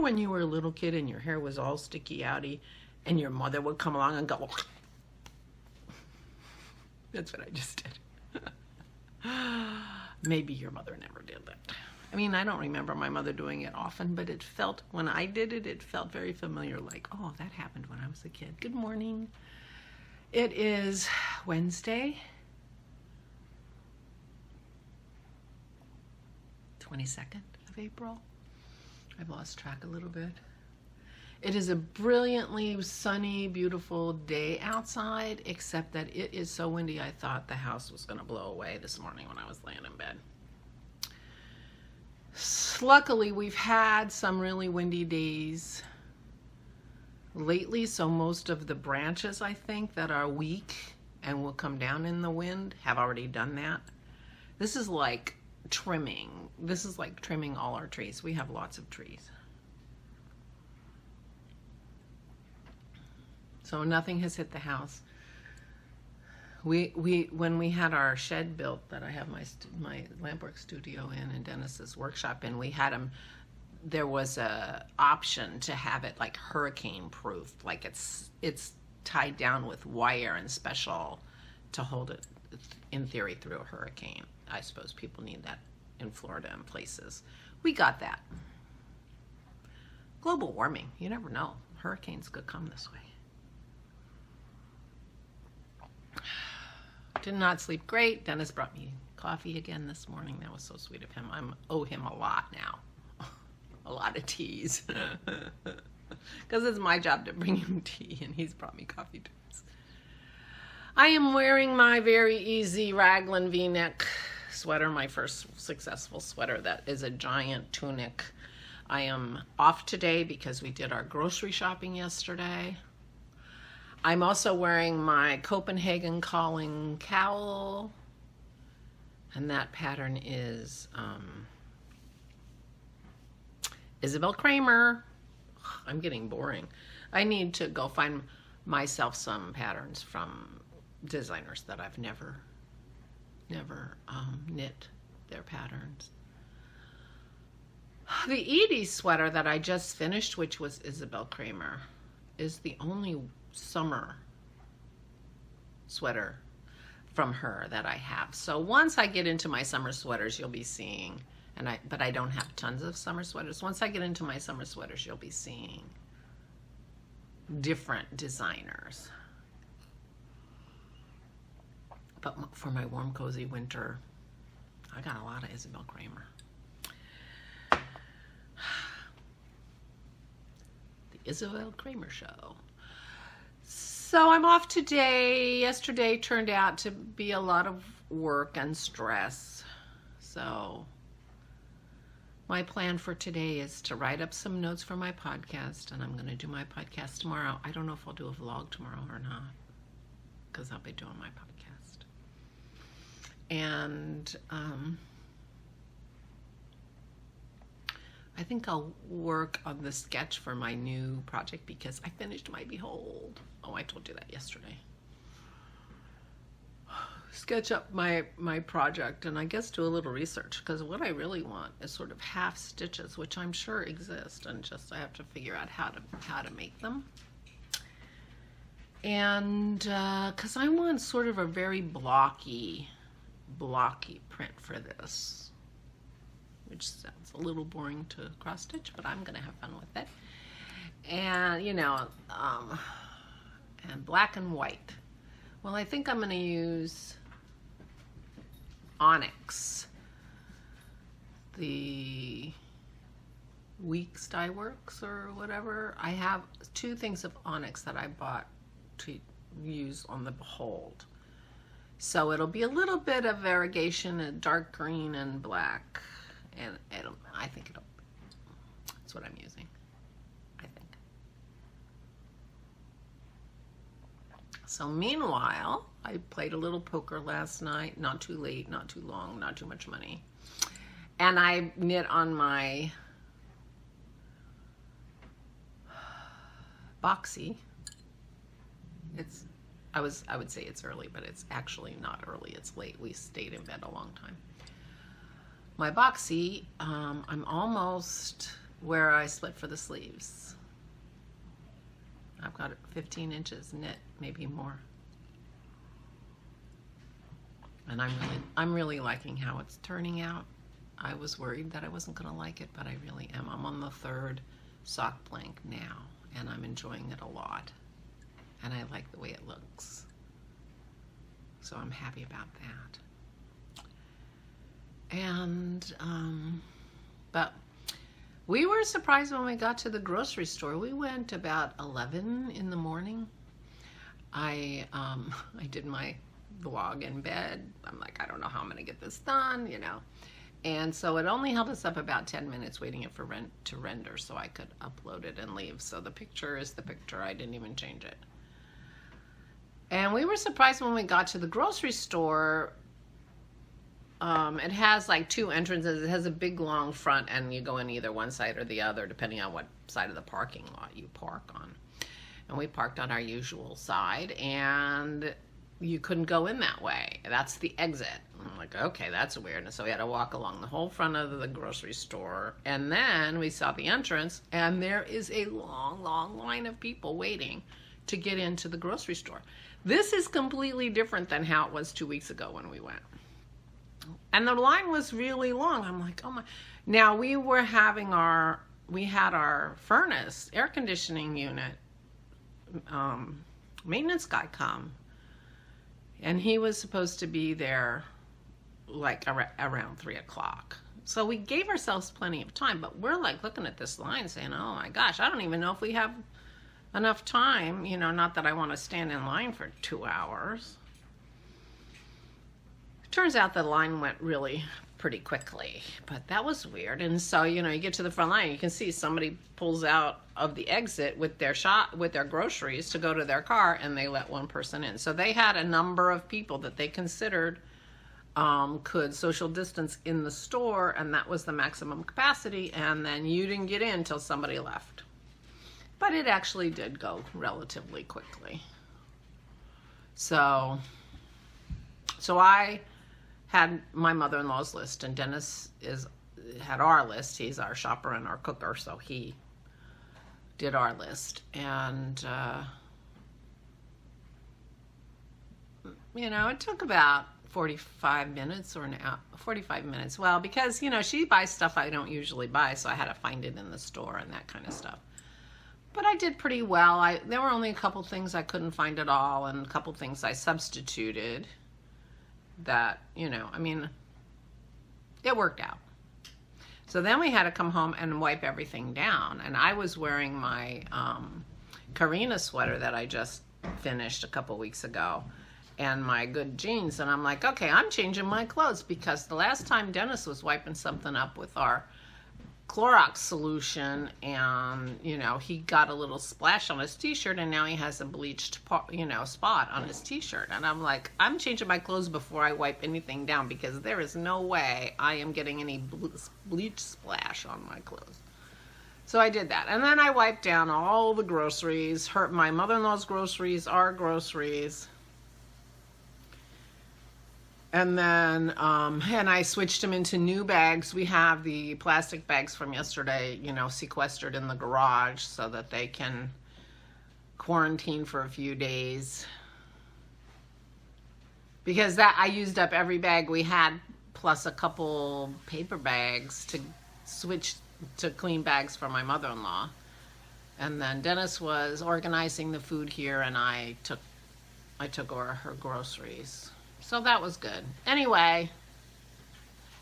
when you were a little kid and your hair was all sticky outy and your mother would come along and go, that's what I just did. Maybe your mother never did that. I mean, I don't remember my mother doing it often, but it felt, when I did it, it felt very familiar, like, oh, that happened when I was a kid. Good morning. It is Wednesday, 22nd of April. I've lost track a little bit. It is a brilliantly sunny, beautiful day outside, except that it is so windy I thought the house was going to blow away this morning when I was laying in bed. Luckily, we've had some really windy days lately, so most of the branches, I think, that are weak and will come down in the wind have already done that. This is like trimming. This is like trimming all our trees. We have lots of trees. So nothing has hit the house. When we had our shed built that I have my lampwork studio in and Dennis's workshop in, we had them, there was a option to have it like hurricane proof, like it's tied down with wire and special to hold it in theory through a hurricane. I suppose people need that in Florida and places. We got that. Global warming, you never know. Hurricanes could come this way. Did not sleep great. Dennis brought me coffee again this morning. That was so sweet of him. I owe him a lot now. A lot of teas. Because it's my job to bring him tea, and he's brought me coffee too. I am wearing my very easy raglan V-neck sweater, my first successful sweater that is a giant tunic. I am off today because we did our grocery shopping yesterday. I'm also wearing my Copenhagen calling cowl, and that pattern is Isabel Kreamer. I'm getting boring. I need to go find myself some patterns from designers that I've never knit their patterns. The Edie sweater that I just finished, which was Isabel Kreamer, is the only summer sweater from her that I have. So once I get into my summer sweaters, you'll be seeing, but I don't have tons of summer sweaters. Once I get into my summer sweaters, you'll be seeing different designers. But for my warm, cozy winter, I got a lot of Isabel Kreamer. The Isabel Kreamer Show. So I'm off today. Yesterday turned out to be a lot of work and stress. So my plan for today is to write up some notes for my podcast, and I'm going to do my podcast tomorrow. I don't know if I'll do a vlog tomorrow or not, because I'll be doing my podcast. And I think I'll work on the sketch for my new project because I finished my Behold. Oh, I told you that yesterday. Sketch up my project and I guess do a little research, because what I really want is sort of half stitches, which I'm sure exist, and just I have to figure out how to make them. And because I want sort of a very blocky print for this, which sounds a little boring to cross stitch, but I'm gonna have fun with it. And you know, and black and white. Well, I think I'm gonna use Onyx, the Weeks Dye Works or whatever. I have two things of Onyx that I bought to use on the Behold. So it'll be a little bit of variegation, a dark green and black, and I think that's what I'm using, I think. So meanwhile, I played a little poker last night, not too late, not too long, not too much money. And I knit on my boxy. I would say it's early, but it's actually not early. It's late. We stayed in bed a long time. My boxy, I'm almost where I split for the sleeves. I've got 15 inches knit, maybe more. And I'm really liking how it's turning out. I was worried that I wasn't going to like it, but I really am. I'm on the 3rd sock blank now, and I'm enjoying it a lot. And I like the way it looks. So I'm happy about that. And, but we were surprised when we got to the grocery store. We went about 11 in the morning. I did my vlog in bed. I'm like, I don't know how I'm going to get this done, you know. And so it only held us up about 10 minutes waiting it for to render so I could upload it and leave. So the picture is the picture. I didn't even change it. And we were surprised when we got to the grocery store. It has like 2 entrances. It has a big long front, and you go in either one side or the other depending on what side of the parking lot you park on. And we parked on our usual side, and you couldn't go in that way. That's the exit. I'm like, okay, that's weird. And so we had to walk along the whole front of the grocery store. And then we saw the entrance, and there is a long, long line of people waiting to get into the grocery store. This is completely different than how it was 2 weeks ago when we went. And the line was really long. I'm like, oh my. Now we had our furnace, air conditioning unit, maintenance guy come. And he was supposed to be there like around 3 o'clock. So we gave ourselves plenty of time, but we're like looking at this line saying, oh my gosh, I don't even know if we have enough time. You know, not that I want to stand in line for 2 hours. Turns out the line went really pretty quickly, but that was weird. And so, you know, you get to the front line, you can see somebody pulls out of the exit with their groceries to go to their car, and they let one person in. So they had a number of people that they considered could social distance in the store, and that was the maximum capacity, and then you didn't get in until somebody left. But it actually did go relatively quickly. So I had my mother-in-law's list, and Dennis had our list. He's our shopper and our cooker, so he did our list. And you know, it took about 45 minutes or an hour, 45 minutes. Well, because, you know, she buys stuff I don't usually buy, so I had to find it in the store and that kind of stuff. But I did pretty well. There were only a couple things I couldn't find at all, and a couple things I substituted that, you know, I mean, it worked out. So then we had to come home and wipe everything down. And I was wearing my Karina sweater that I just finished a couple weeks ago, and my good jeans. And I'm like, okay, I'm changing my clothes, because the last time Dennis was wiping something up with our Clorox solution, and, you know, he got a little splash on his t-shirt, and now he has a bleached, you know, spot on his t-shirt. And I'm like, I'm changing my clothes before I wipe anything down, because there is no way I am getting any bleach splash on my clothes. So I did that. And then I wiped down all the groceries, my mother-in-law's groceries, our groceries. And then, and I switched them into new bags. We have the plastic bags from yesterday, you know, sequestered in the garage so that they can quarantine for a few days. Because I used up every bag we had, plus a couple paper bags to switch to clean bags for my mother-in-law. And then Dennis was organizing the food here, and I took her groceries. So that was good. Anyway,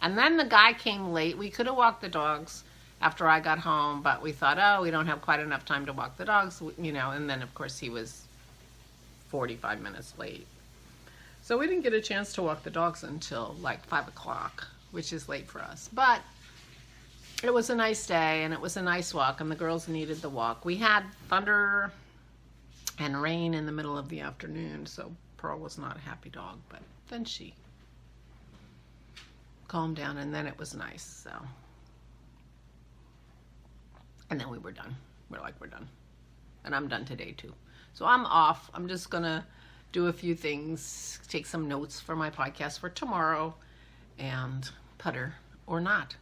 and then the guy came late. We could have walked the dogs after I got home, but we thought, oh, we don't have quite enough time to walk the dogs, you know, and then of course he was 45 minutes late. So we didn't get a chance to walk the dogs until like 5 o'clock, which is late for us. But it was a nice day, and it was a nice walk, and the girls needed the walk. We had thunder and rain in the middle of the afternoon, so Pearl was not a happy dog, but then she calmed down, and then it was nice. So, and then we were done. We're done. And I'm done today too. So I'm off. I'm just gonna do a few things, take some notes for my podcast for tomorrow, and putter or not.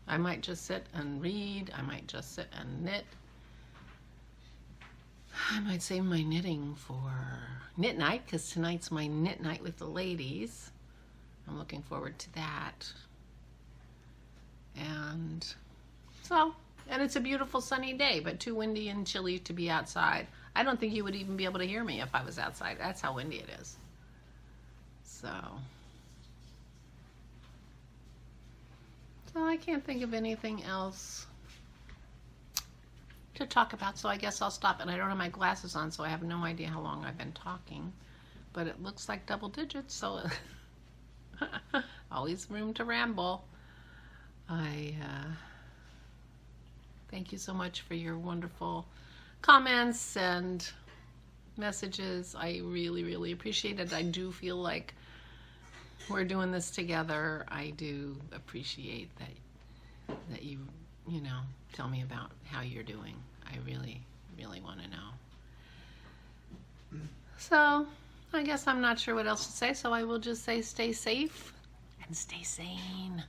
I might just sit and read. I might just sit and knit. I might save my knitting for knit night, because tonight's my knit night with the ladies. I'm looking forward to that. And so, and it's a beautiful sunny day, but too windy and chilly to be outside. I don't think you would even be able to hear me if I was outside. That's how windy it is. So I can't think of anything else to talk about, so I guess I'll stop. And I don't have my glasses on, so I have no idea how long I've been talking, but it looks like double digits, so always room to ramble. I thank you so much for your wonderful comments and messages. I really, really appreciate it. I do feel like we're doing this together. I do appreciate that you know, tell me about how you're doing. I really, really want to know. So I guess I'm not sure what else to say, so I will just say stay safe and stay sane.